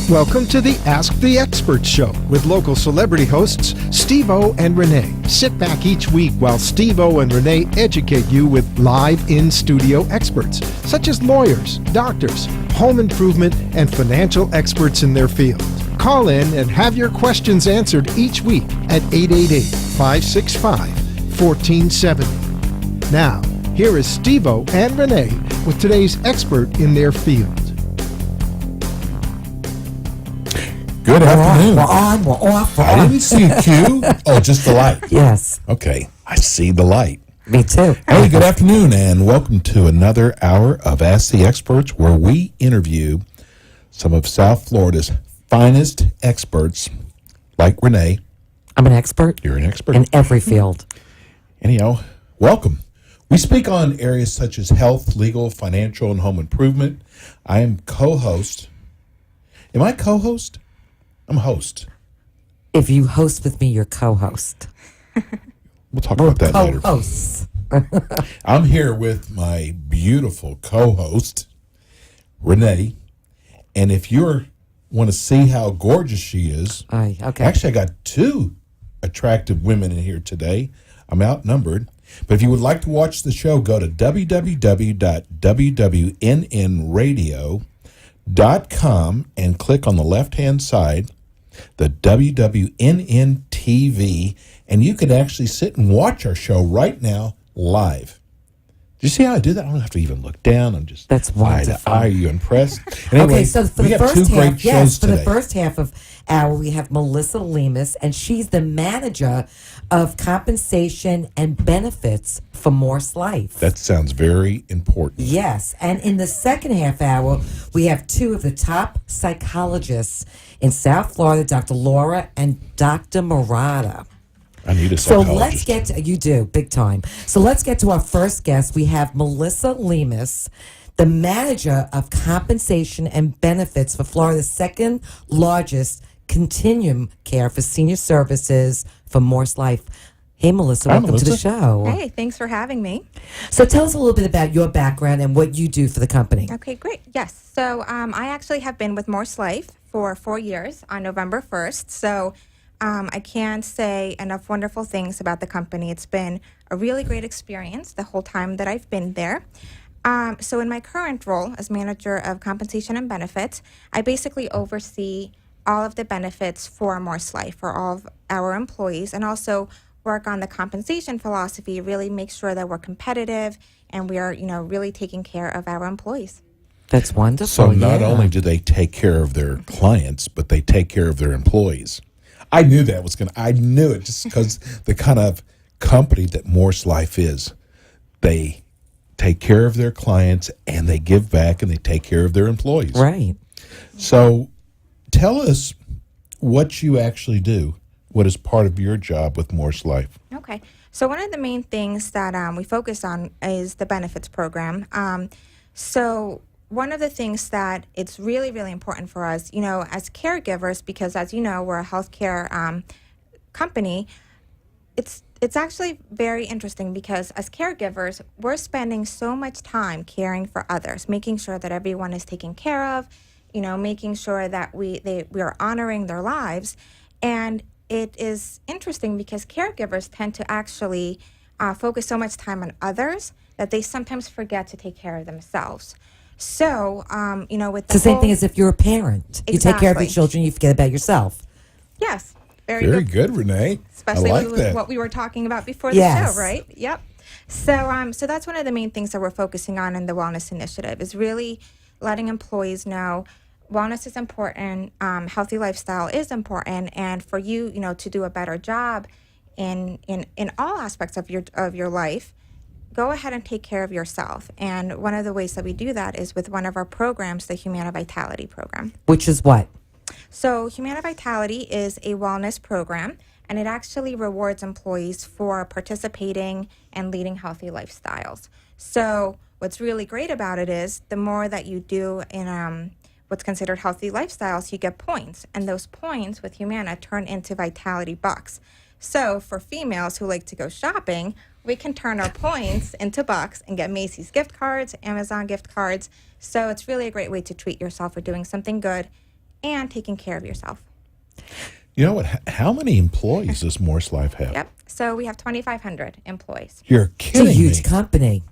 Welcome to the Ask the Expert Show with local celebrity hosts Steve O and Rene. Sit back each week while Steve O and Rene educate you with live in-studio experts, such as lawyers, doctors, home improvement, and financial experts in their field. Call in and have your questions answered each week at 888-565-1470. Now, here is Steve O and Rene with today's expert in their field. Good afternoon. We're off. I didn't see a cue. Oh, just the light. Yes. Okay, I see the light. Me too. Hey, good afternoon, and welcome to another hour of Ask the Experts, where we interview some of South Florida's finest experts, like Renee. I'm an expert. You're an expert. In every field. Anyhow, welcome. We speak on areas such as health, legal, financial, and home improvement. I am co-host. Am I co-host? I'm host. If you host with me, you're co-host. We'll talk about that later. Co-hosts. I'm here with my beautiful co-host, Renee. And if you want to see how gorgeous she is, Okay. actually, I got two attractive women in here today. I'm outnumbered. But if you would like to watch the show, go to www.wwnnradio.com and click on the left-hand side, the WWNN TV, and you can actually sit and watch our show right now live. Do you see how I do that? I don't have to even look down. I'm just That's wonderful. Are you impressed? Anyway, Okay, so for we the have two first great half, shows today. the first half of hour, we have Melissa Lemus, and she's the manager of compensation and benefits for MorsenLife. That sounds very important. Yes, and in the second half hour, we have two of the top psychologists in South Florida, Dr. Laura and Dr. Murata. I need a So psychologist. let's get to, you do, big time. So let's get to our first guest. We have Melissa Lemus, the manager of compensation and benefits for Florida's second largest continuum care for senior services for MorsenLife. Hey, Melissa, Hi, welcome to the Melissa. show. Hey, thanks for having me. So tell us a little bit about your background and what you do for the company. Okay, great. Yes. So I actually have been with MorsenLife for 4 years on November 1st. So I can't say enough wonderful things about the company. It's been a really great experience the whole time that I've been there. So in my current role as manager of compensation and benefits, I basically oversee all of the benefits for MorsenLife for all of our employees, and also work on the compensation philosophy, really make sure that we're competitive and we are, really taking care of our employees. That's wonderful. So not yeah. only do they take care of their clients, but they take care of their employees. I knew that was I knew it just because the kind of company that MorsenLife is. They take care of their clients and they give back and they take care of their employees. Right. So tell us what you actually do. What is part of your job with MorsenLife? Okay. So one of the main things that we focus on is the benefits program. So one of the things that it's really, really important for us, as caregivers, because as you know, we're a healthcare company, it's actually very interesting because as caregivers, we're spending so much time caring for others, making sure that everyone is taken care of, making sure that we are honoring their lives. And it is interesting because caregivers tend to actually focus so much time on others that they sometimes forget to take care of themselves. So, with It's the same thing as if you're a parent. You take care of your Exactly. children, you forget about yourself. Yes, Very good, Renee. Especially I like with that. what we were talking about before the Yes. show, right? Yep. So that's one of the main things that we're focusing on in the wellness initiative is really letting employees know wellness is important, healthy lifestyle is important, and for you, to do a better job in all aspects of your life, go ahead and take care of yourself. And one of the ways that we do that is with one of our programs, the Humana Vitality program. Which is what? So Humana Vitality is a wellness program, and it actually rewards employees for participating and leading healthy lifestyles. So what's really great about it is the more that you do in what's considered healthy lifestyles, you get points. And those points with Humana turn into Vitality Bucks. So for females who like to go shopping, we can turn our points into bucks and get Macy's gift cards, Amazon gift cards. So it's really a great way to treat yourself for doing something good and taking care of yourself. You know what? How many employees does MorsenLife have? Yep. So we have 2,500 employees. You're It's a kidding huge me. company.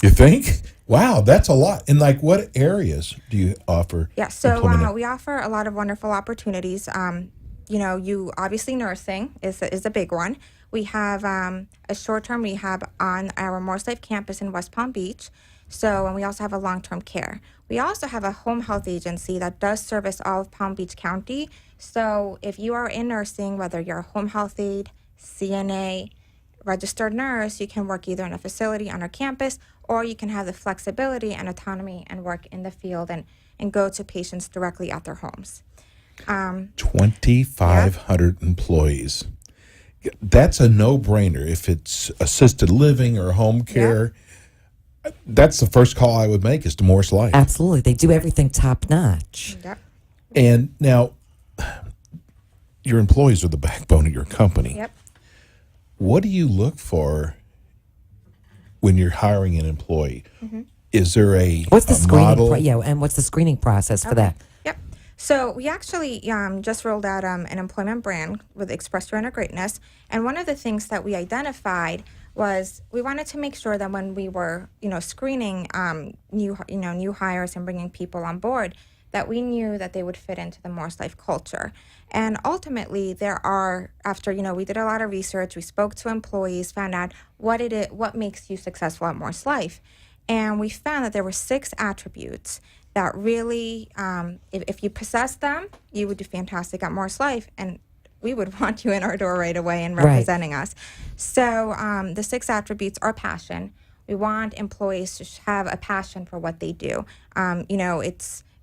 You think? Wow, that's a lot. And like, what areas do you offer? Yeah. So employment? we offer a lot of wonderful opportunities. You obviously nursing is a big one. We have a short-term rehab on our MorsenLife campus in West Palm Beach. So, and we also have a long-term care. We also have a home health agency that does service all of Palm Beach County. So if you are in nursing, whether you're a home health aide, CNA, registered nurse, you can work either in a facility on our campus, or you can have the flexibility and autonomy and work in the field and go to patients directly at their homes. 2,500 employees. That's a no-brainer. If it's assisted living or home care, that's the first call I would make is to MorsenLife. Absolutely. They do everything top notch. Yep. And now, your employees are the backbone of your company. Yep. What do you look for when you're hiring an employee? Is there a What's the a screening? model? And what's the screening process for that? Yep. So we actually just rolled out an employment brand with Express Your Inner Greatness, and one of the things that we identified was we wanted to make sure that when we were, screening new hires and bringing people on board, that we knew that they would fit into the MorsenLife culture. And ultimately, there are, after, we did a lot of research, we spoke to employees, found out what makes you successful at MorsenLife. And we found that there were 6 attributes that really, if you possess them, you would do fantastic at MorsenLife, and we would want you in our door right away and representing us. So the 6 attributes are passion. We want employees to have a passion for what they do.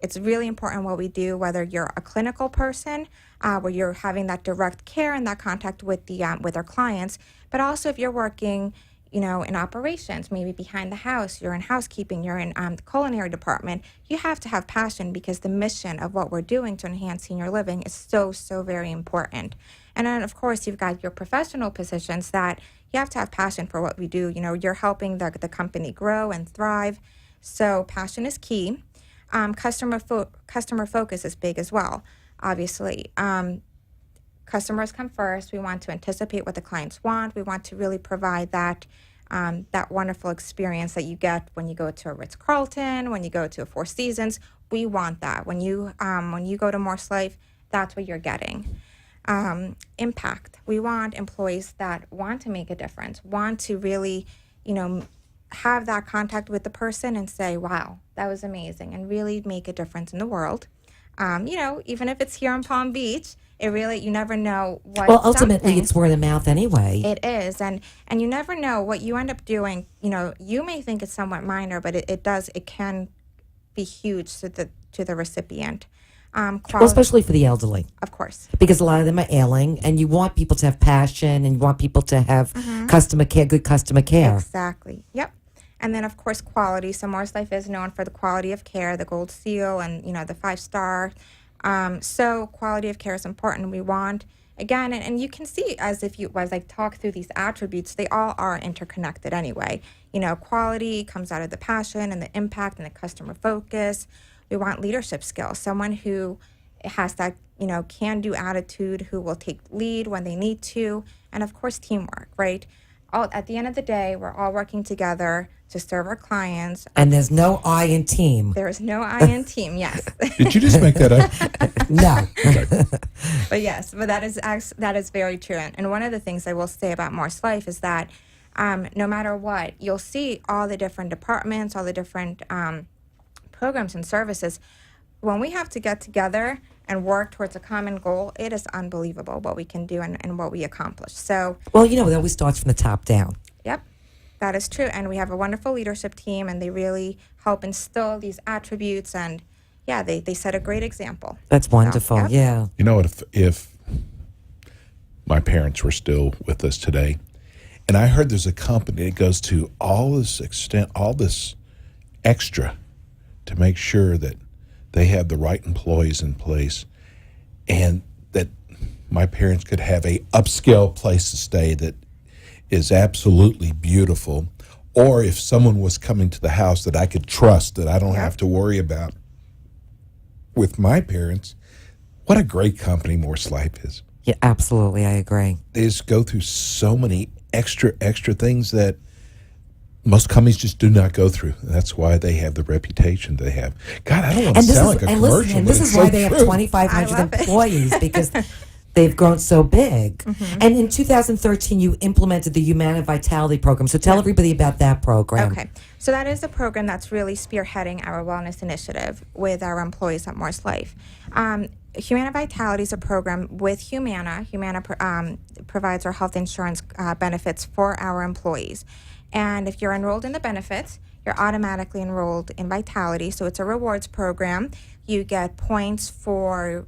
It's really important what we do, whether you're a clinical person, where you're having that direct care and that contact with with our clients, but also if you're working, in operations, maybe behind the house, you're in housekeeping, you're in the culinary department, you have to have passion because the mission of what we're doing to enhance senior living is so, so very important. And then, of course, you've got your professional positions that you have to have passion for what we do. You're helping the company grow and thrive. So passion is key. Customer focus is big as well, obviously. Customers come first. We want to anticipate what the clients want. We want to really provide that wonderful experience that you get when you go to a Ritz-Carlton, when you go to a Four Seasons. We want that. When you go to MorsenLife, that's what you're getting. Impact. We want employees that want to make a difference, want to really, have that contact with the person and say, wow, that was amazing, and really make a difference in the world. Even if it's here in Palm Beach, you never know what. Well, ultimately, it's word of mouth anyway. It is, and you never know what you end up doing. You may think it's somewhat minor, but it can be huge to the recipient. Well, especially for the elderly. Of course. Because a lot of them are ailing, and you want people to have passion, and you want people to have customer care, good customer care. Exactly. Yep. And then, of course, quality. So MorsenLife is known for the quality of care, the gold seal, and, the 5-star. So quality of care is important. We want, again, and you can see as I talk through these attributes, they all are interconnected anyway. Quality comes out of the passion and the impact and the customer focus. We want leadership skills, someone who has that, can-do attitude, who will take lead when they need to, and, of course, teamwork, right? At the end of the day, we're all working together to serve our clients. And there's no I in team. There is no I in team, yes. Did you just make that up? No. But yes, that is very true. And one of the things I will say about MorsenLife is that no matter what, you'll see all the different departments, all the different programs and services. When we have to get together and work towards a common goal, it is unbelievable what we can do and what we accomplish. So, well, it always starts from the top down. Yep, that is true. And we have a wonderful leadership team, and they really help instill these attributes. And yeah, they set a great example. That's wonderful. So, yep. Yeah. You know what? If my parents were still with us today, and I heard there's a company that goes to all this extra to make sure that they have the right employees in place, and that my parents could have a upscale place to stay that is absolutely beautiful, or if someone was coming to the house that I could trust, that I don't have to worry about. With my parents, what a great company MorsenLife is. Yeah, absolutely. I agree. They just go through so many extra things that most companies just do not go through. That's why they have the reputation they have. God, I don't want to sound like a commercial. Listen, and this is why they have 2,500 employees, because they've grown so big. Mm-hmm. And in 2013, you implemented the Humana Vitality program. So tell everybody about that program. Okay. So that is a program that's really spearheading our wellness initiative with our employees at MorsenLife. Humana Vitality is a program with Humana. Humana provides our health insurance benefits for our employees. And if you're enrolled in the benefits, you're automatically enrolled in Vitality. So it's a rewards program. You get points for,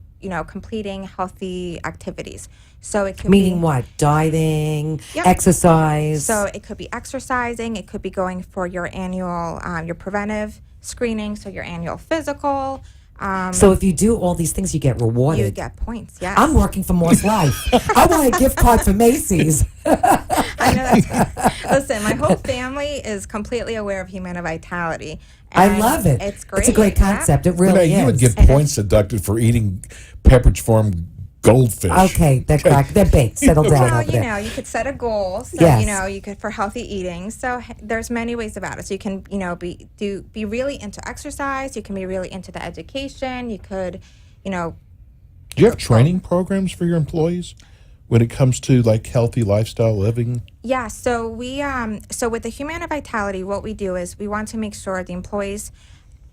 completing healthy activities. So it could Meaning be, what? Dieting, Yep. exercise. So it could be exercising. It could be going for your annual, your preventive screening. So your annual physical. So if you do all these things, you get rewarded. You get points. Yes. I'm working for MorsenLife. I want a gift card for Macy's. I know that's Listen, my whole family is completely aware of Humana Vitality. I and love it. It's great. It's a great concept. It Renee, really is. you would get points deducted for eating Pepperidge Farm goldfish. Okay, they're baked. Settle down Well, over there. you could set a goal. So, Yes. you could for healthy eating. So there's many ways about it. So you can, be really into exercise. You can be really into the education. You could, Do you have training programs for your employees when it comes to like healthy lifestyle living? Yeah, so we so with the Humana Vitality, what we do is we want to make sure the employees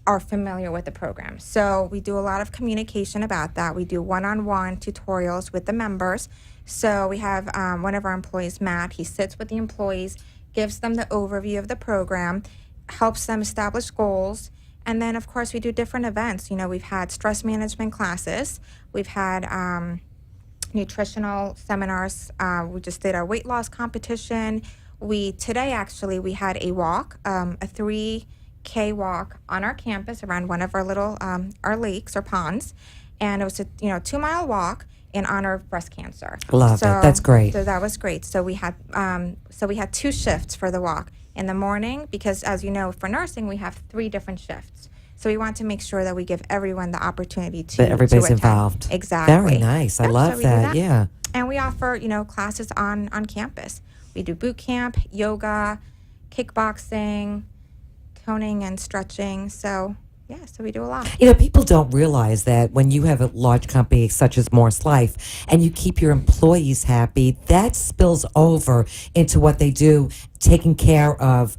are familiar with the program. So we do a lot of communication about that. We do one-on-one tutorials with the members. So we have one of our employees, Matt. He sits with the employees, gives them the overview of the program, helps them establish goals. And then, of course, we do different events. We've had stress management classes. We've had nutritional seminars. We just did our weight loss competition. Today we had a walk, a 3K walk on our campus around one of our little our lakes or ponds, and it was a 2-mile walk in honor of breast cancer. Love it. That's great. So that was great. So we had 2 shifts for the walk in the morning, because as you know, for nursing we have 3 different shifts. So we want to make sure that we give everyone the opportunity to That everybody's attend. involved. Exactly. Very nice. I Yep, love so we do that. Yeah. And we offer, classes on campus. We do boot camp, yoga, kickboxing, toning and stretching. So we do a lot. People don't realize that when you have a large company such as MorsenLife and you keep your employees happy, that spills over into what they do, taking care of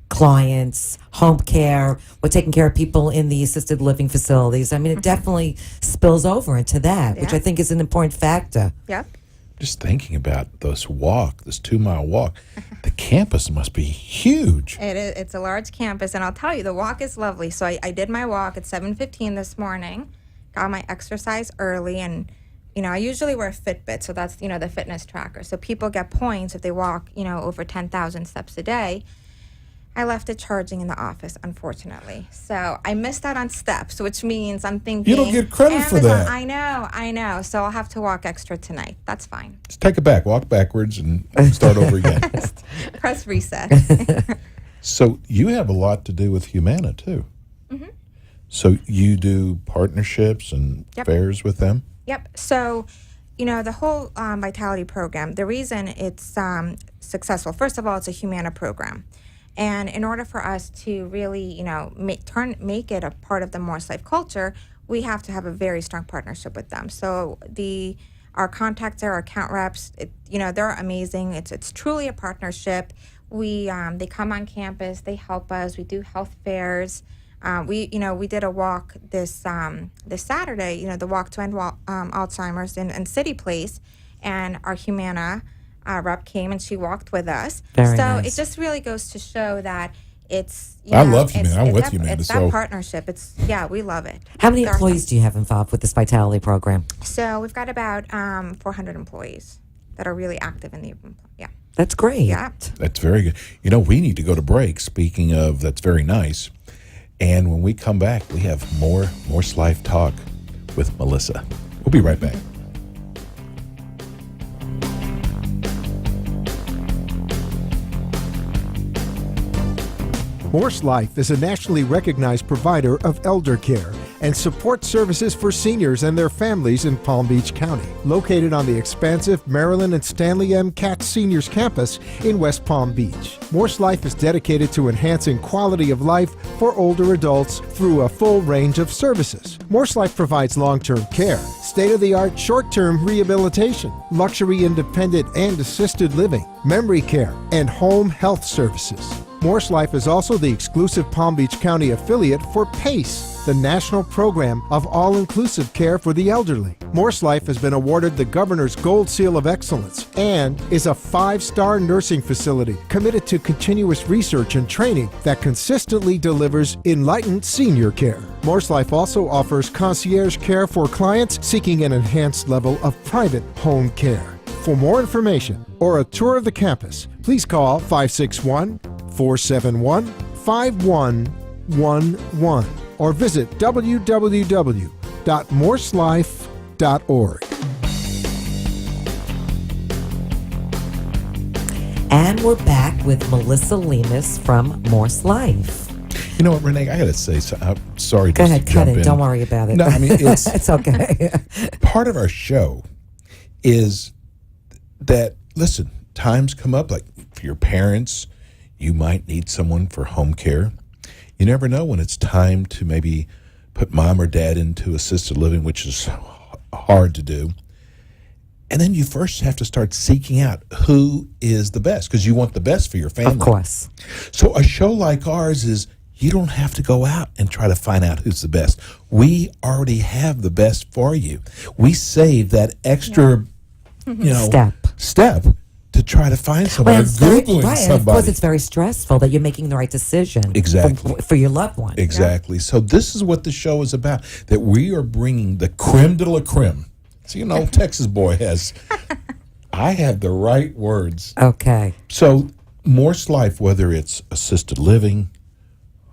clients, home care, or taking care of people in the assisted living facilities. I mean, it definitely spills over into that, which Yeah. I think is an important factor. Yep. Just thinking about this 2-mile walk, the campus must be huge. It is. It's a large campus, and I'll tell you, the walk is lovely. So I did my walk at 7:15 this morning, got my exercise early, and I usually wear a Fitbit, so that's the fitness tracker. So people get points if they walk over 10,000 steps a day. I left it charging in the office, unfortunately. So I missed out on steps, which means I'm thinking... You don't get credit for Amazon, that. I know. So I'll have to walk extra tonight. That's fine. Just take it back, walk backwards, and start over again. Press reset. So you have a lot to do with Humana, too. Mm-hmm. So you do partnerships and fairs with them? Yep. So, the whole Vitality program, the reason it's successful, first of all, it's a Humana program. And in order for us to really, make it a part of the MorsenLife culture, we have to have a very strong partnership with them. So our contacts, our account reps, they're amazing. It's truly a partnership. They come on campus, they help us. We do health fairs. We did a walk this Saturday. The walk to end Alzheimer's in City Place, and our Humana rep came and she walked with us. Very so nice. it just really goes to show that it's. I love Humana. I'm with Humana. It's So that partnership. We love it. How many They're employees do you have involved with this Vitality program? So we've got about 400 employees that are really active in the That's great. Yeah. that's very good. We need to go to break. Speaking of, that's very nice. And when we come back, we have more MorsenLife talk with Melissa. We'll be right back. MorsenLife is a nationally recognized provider of elder care and support services for seniors and their families in Palm Beach County. Located on the expansive Maryland and Stanley M. Katz Seniors Campus in West Palm Beach. MorsenLife is dedicated to enhancing quality of life for older adults through a full range of services. MorsenLife provides long-term care, state-of-the-art short-term rehabilitation, luxury independent and assisted living, memory care, and home health services. MorsenLife is also the exclusive Palm Beach County affiliate for PACE, the national program of all-inclusive care for the elderly. MorsenLife has been awarded the Governor's Gold Seal of Excellence and is a 5-star nursing facility committed to continuous research and training that consistently delivers enlightened senior care. MorsenLife also offers concierge care for clients seeking an enhanced level of private home care. For more information or a tour of the campus, please call 561-471-5111 or visit www.morselife.org. And we're back with Melissa Lemus from MorsenLife. You know what, Renee? I got to say, I'm sorry Go to ahead, cut jump it. in. Don't worry about it. No, I mean, it's it's okay. part of our show is that, listen, times come up, like for your parents, you might need someone for home care. You never know when it's time to maybe put mom or dad into assisted living, which is hard to do. And then you first have to start seeking out who is the best, because you want the best for your family. Of course. So a show like ours is, you don't have to go out and try to find out who's the best. We already have the best for you. We save that extra, step to try to find somebody, or Googling right, somebody. And of course, it's very stressful that you're making the right decision Exactly. for your loved one. Exactly. So this is what the show is about, that we are bringing the creme de la creme. So, Texas boy I have the right words. Okay. So MorsenLife, whether it's assisted living,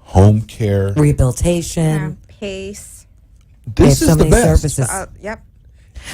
home care, Rehabilitation. PACE. this so is the many best. services. Yep.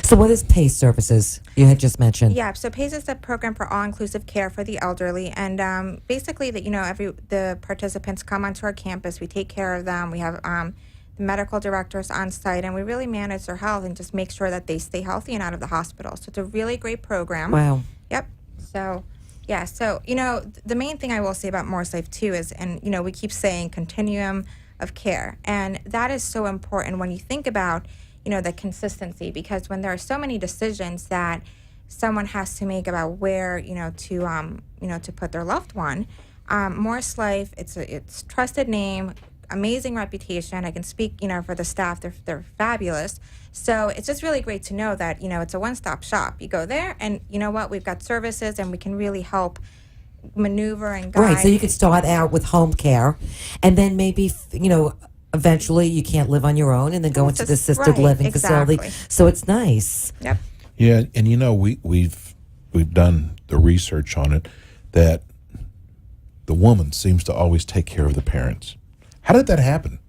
So what is PACE services? You had just mentioned. Yeah, so PACE is a program for all-inclusive care for the elderly, and basically, the participants come onto our campus. We take care of them. We have the medical directors on site, and we really manage their health and just make sure that they stay healthy and out of the hospital. So it's a really great program. Wow. Yep. So, yeah. So the main thing I will say about MorsenLife too is, and we keep saying continuum of care, and that is so important when you think about the consistency, because when there are so many decisions that someone has to make about where to put their loved one, MorsenLife, it's trusted name, amazing reputation. I can speak for the staff, they're fabulous. So it's just really great to know that it's a one-stop shop. You go there and we've got services, and we can really help maneuver and guide. Right, so you could start out with home care, and then maybe eventually you can't live on your own, and then go into the assisted living facility. So it's nice. Yep. Yeah, and we've done the research on it, that the woman seems to always take care of the parents. How did that happen?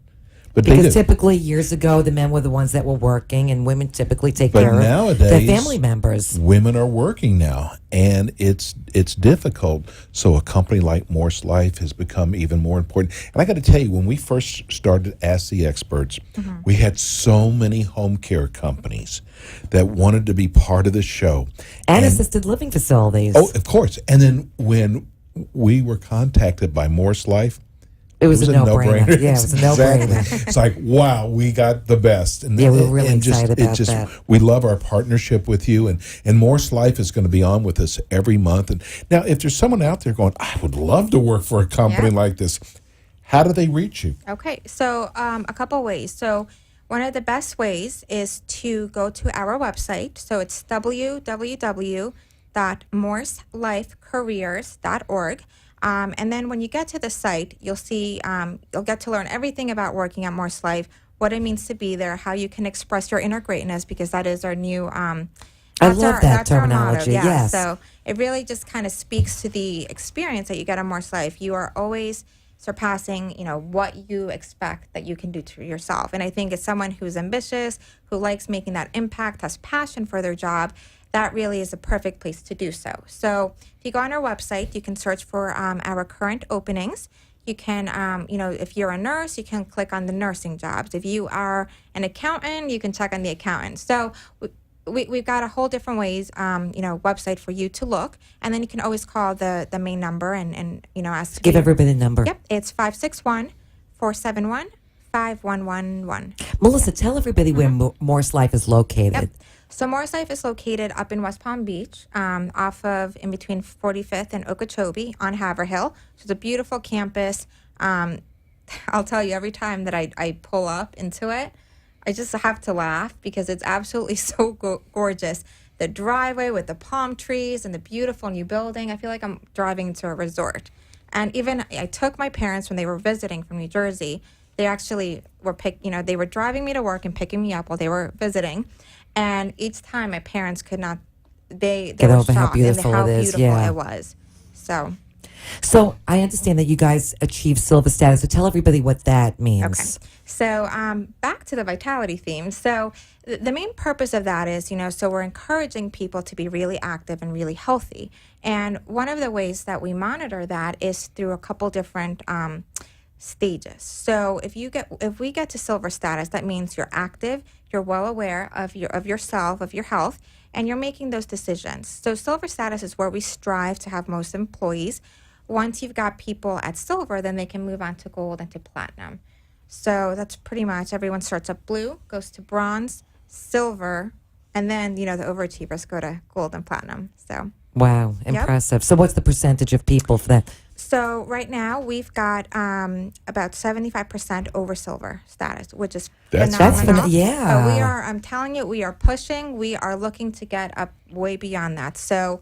But because typically years ago the men were the ones that were working, and women typically take care of their family members. Women are working now, and it's difficult. So a company like MorsenLife has become even more important. And I got to tell you, when we first started Ask the Experts, we had so many home care companies that wanted to be part of the show. And assisted living facilities. Oh, of course. And then when we were contacted by MorsenLife, it was a no-brainer. Yeah, it was a no-brainer. It's like, wow, we got the best. And yeah, we're really excited about that. We love our partnership with you, and MorsenLife is going to be on with us every month. And now, if there's someone out there going, I would love to work for a company like this, how do they reach you? Okay, so a couple ways. So one of the best ways is to go to our website. So it's www.morselifecareers.org. And then when you get to the site, you'll see, you'll get to learn everything about working at MorsenLife, what it means to be there, how you can express your inner greatness, because that is our new, I love that terminology, yes. So it really just kind of speaks to the experience that you get at MorsenLife. You are always surpassing, what you expect that you can do to yourself. And I think as someone who's ambitious, who likes making that impact, has passion for their job, that really is a perfect place to do so. So if you go on our website, you can search for our current openings. You can, if you're a nurse, you can click on the nursing jobs. If you are an accountant, you can check on the accountant. So we've got a whole different ways, website for you to look. And then you can always call the main number and ask. Give everybody the number. Yep, it's 561-471-5111. Melissa, tell everybody where MorsenLife is located. Yep. So MorsenLife is located up in West Palm Beach, off of in between 45th and Okeechobee on Haverhill. So it's a beautiful campus. I'll tell you, every time that I pull up into it, I just have to laugh because it's absolutely so gorgeous. The driveway with the palm trees and the beautiful new building. I feel like I'm driving to a resort. And even I took my parents when they were visiting from New Jersey. They actually were they were driving me to work and picking me up while they were visiting. And each time my parents could not, they Get were over how shocked beautiful at it is, beautiful yeah. it was. So I understand that you guys achieved silver status. So tell everybody what that means. Okay. So back to the vitality theme. So the main purpose of that is, so we're encouraging people to be really active and really healthy. And one of the ways that we monitor that is through a couple different stages. So if we get to silver status, that means you're active, you're well aware of yourself, of your health, and you're making those decisions. So silver status is where we strive to have most employees. Once you've got people at silver, then they can move on to gold and to platinum. So that's pretty much everyone starts at blue, goes to bronze, silver, and then, the overachievers go to gold and platinum. So wow, impressive. So what's the percentage of people for that? So right now we've got about 75% over silver status, which is phenomenal. Yeah. I'm telling you, we are pushing. We are looking to get up way beyond that. So,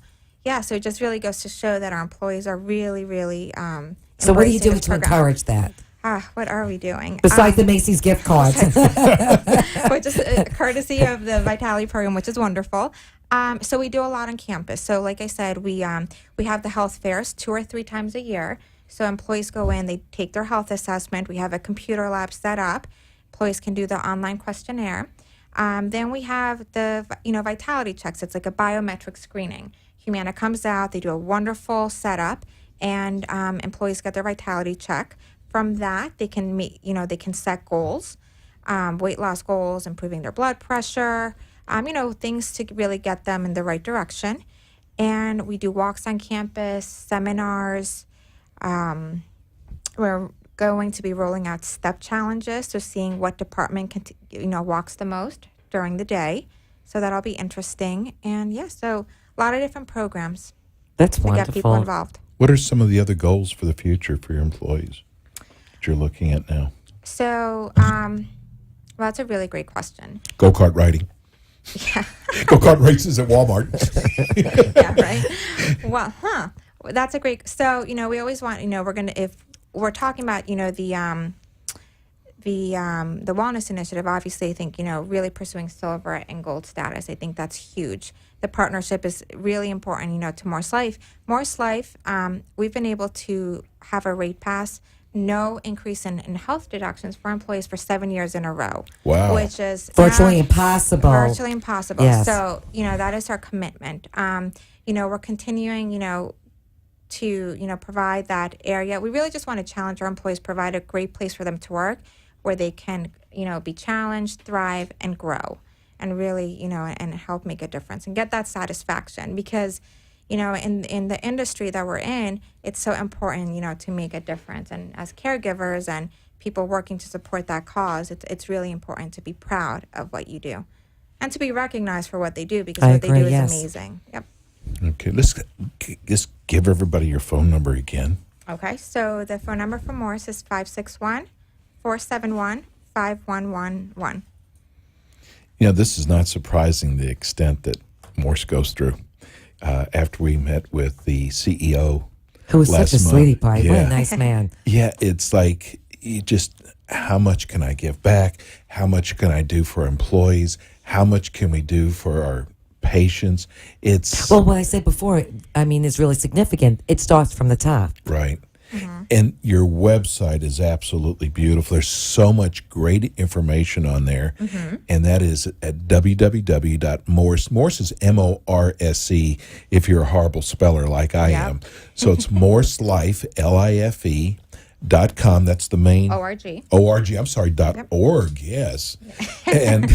so it just really goes to show that our employees are really, really So what are you embracing doing this to program. encourage that? What are we doing? Besides the Macy's gift cards. Which is courtesy of the Vitality program, which is wonderful. So we do a lot on campus. So like I said, we have the health fairs 2 or 3 times a year. So employees go in, they take their health assessment. We have a computer lab set up. Employees can do the online questionnaire. Then we have the vitality checks. It's like a biometric screening. Humana comes out, they do a wonderful setup, and employees get their vitality check. From that, they can they can set goals, weight loss goals, improving their blood pressure, things to really get them in the right direction. And we do walks on campus, seminars. We're going to be rolling out step challenges, so seeing what department walks the most during the day. So that'll be interesting. And so a lot of different programs. That's to wonderful. get people involved. What are some of the other goals for the future for your employees that you're looking at now? So, well, that's a really great question. Go-kart riding. Yeah. Go-kart races at Walmart. Yeah, right. Well, that's a great. So, we always want. If we're talking about, the wellness initiative. Obviously, I think really pursuing silver and gold status. I think that's huge. The partnership is really important. To MorsenLife. MorsenLife. We've been able to have a rate pass. No increase in health deductions for employees for 7 years in a row. Wow. Which is Virtually impossible. Virtually impossible. Yes. So, that is our commitment. We're continuing, to, provide that area. We really just want to challenge our employees, provide a great place for them to work where they can, be challenged, thrive, and grow, and really, and help make a difference and get that satisfaction because, in the industry that we're in, it's so important, to make a difference. And as caregivers and people working to support that cause, it's really important to be proud of what you do and to be recognized for what they do because what they do is amazing. Yep. Okay, let's just give everybody your phone number again. Okay, so the phone number for Morse is 561-471-5111. This is not surprising the extent that Morse goes through. After we met with the CEO, who was such a sweetie pie. Yeah. What a nice man. Yeah, it's like how much can I give back? How much can I do for employees? How much can we do for our patients? Well, what I said before, is really significant. It starts from the top. Right. And your website is absolutely beautiful. There's so much great information on there. And that is at www.morse. Morse is MORSE if you're a horrible speller like I am. So it's MorsenLife, .com. That's the main ORG. ORG. I'm sorry. .org. Yes, and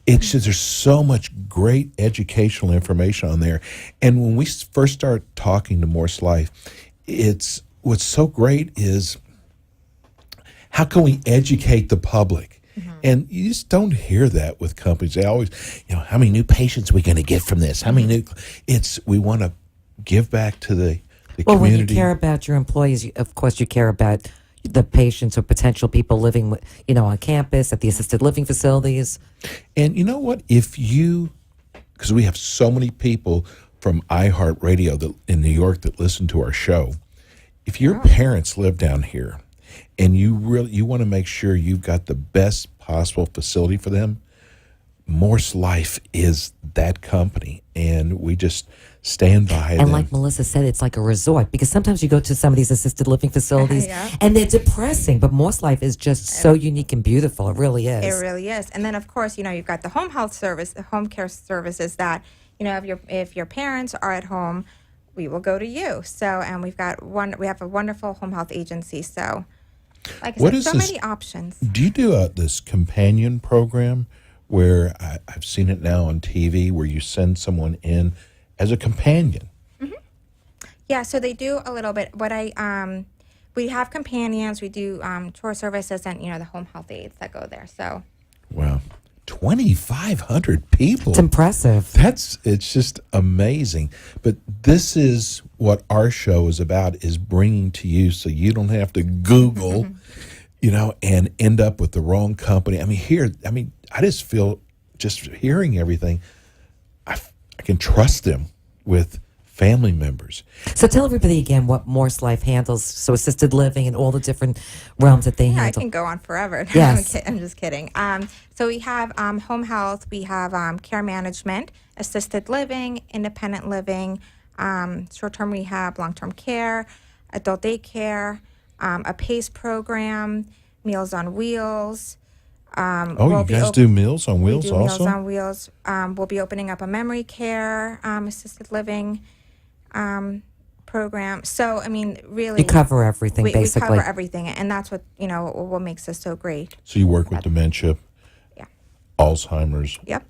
it's just there's so much great educational information on there. And when we first start talking to Morse Life, it's what's so great is how can we educate the public? And you just don't hear that with companies. They always, how many new patients are we going to get from this? How many new? We want to give back to the Well, when you community. care about your employees, of course, you care about the patients or potential people living, on campus at the assisted living facilities. And you know what? Because we have so many people from iHeartRadio in New York that listen to our show. If your parents live down here, and you want to make sure you've got the best possible facility for them, Morse Life is that company, and we just stand by them. And like Melissa said, it's like a resort, because sometimes you go to some of these assisted living facilities and they're depressing, but Morse Life is just so unique and beautiful. It really is. It really is. And then, of course, you've got the home health service, the home care services that, if your parents are at home, we will go to you. So, and we have a wonderful home health agency. So, like I said, so many options. Do you do this companion program where I've seen it now on TV where you send someone in as a companion? Yeah, so they do a little bit. We have companions. We do chore services and the home health aides that go there. So, wow, 2,500 people. It's impressive. It's just amazing. But this is what our show is about, is bringing to you so you don't have to Google, and end up with the wrong company. I just feel, just hearing everything, I can trust them with family members. So tell everybody again what Morse Life handles, so assisted living and all the different realms that they handle. I can go on forever. Yes. I'm just kidding. So we have home health, we have care management, assisted living, independent living, short-term rehab, long-term care, adult daycare, a PACE program, Meals on Wheels. You guys do Meals on Wheels we do also? Meals on Wheels. We'll be opening up a memory care, assisted living program. So, really, You cover everything, basically. We cover everything, and that's what what makes us so great. So you work with dementia, Yeah. Alzheimer's. Yep.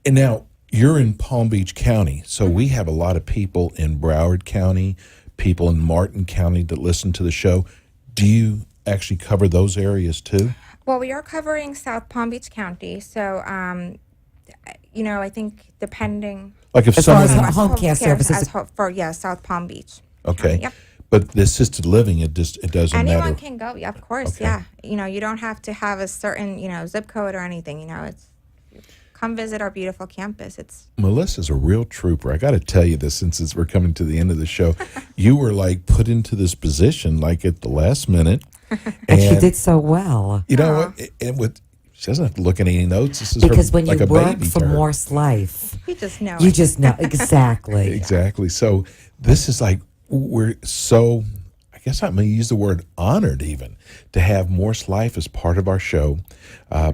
And now you're in Palm Beach County, so we have a lot of people in Broward County, people in Martin County that listen to the show. Do you actually cover those areas too? Well, we are covering South Palm Beach County, so I think depending. Like if As far someone, as home care services. For South Palm Beach. okay, Yep. but the assisted living, it doesn't Anyone matter. can go. Yeah, of course. Okay. Yeah. You don't have to have a certain zip code or anything. It's come visit our beautiful campus. It's Melissa's a real trooper. I got to tell you this, since we're coming to the end of the show. You were put into this position at the last minute, And she did so well. You know what? And she doesn't have to look at any notes. This is Because her, when like you a work baby for to her. Morse Life, you just know. you just know. Exactly. Exactly. So this is we're so, I guess I'm going to use the word honored even, to have Morse Life as part of our show,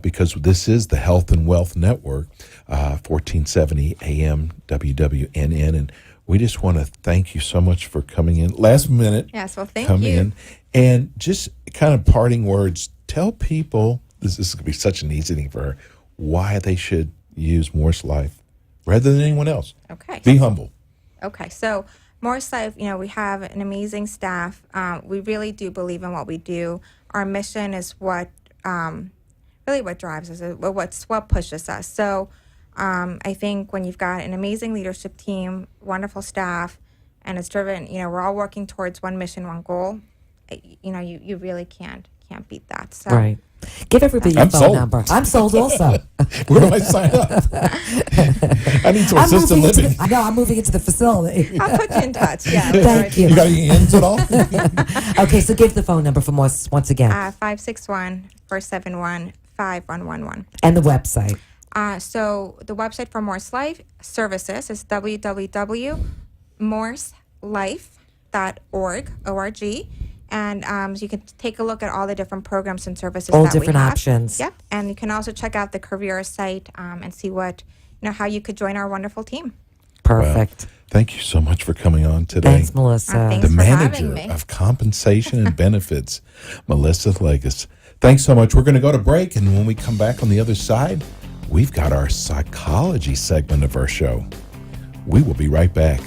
because this is the Health and Wealth Network, 1470 AM WWNN. And we just want to thank you so much for coming in last minute. Yes, well, thank come you. in. And just kind of parting words, tell people, this is going to be such an easy thing for her, why they should use Morse Life rather than anyone else. Okay. Be humble. Okay, so Morse Life, we have an amazing staff. We really do believe in what we do. Our mission is what really what drives us, what pushes us. So I think when you've got an amazing leadership team, wonderful staff, and it's driven, we're all working towards one mission, one goal. You really can't beat that. So. Right. Give everybody your I'm phone sold. number. I'm sold also. Where do I sign up? I need some assisted living. I'm moving into the facility. I'll put you in touch. Yeah. Thank you. You got any ends at all? Okay, so give the phone number for Morse once again. 561-471-5111. And the website. So the website for Morse Life Services is www.morselife.org, O-R-G. And so you can take a look at all the different programs and services All that we different have. options. Yep. And you can also check out the career site and see how you could join our wonderful team. Perfect. Wow. Thank you so much for coming on today. Thanks, Melissa. Thanks The for having manager me. of compensation and benefits, Melissa Legas. Thanks so much. We're going to go to break, and when we come back on the other side, we've got our psychology segment of our show. We will be right back.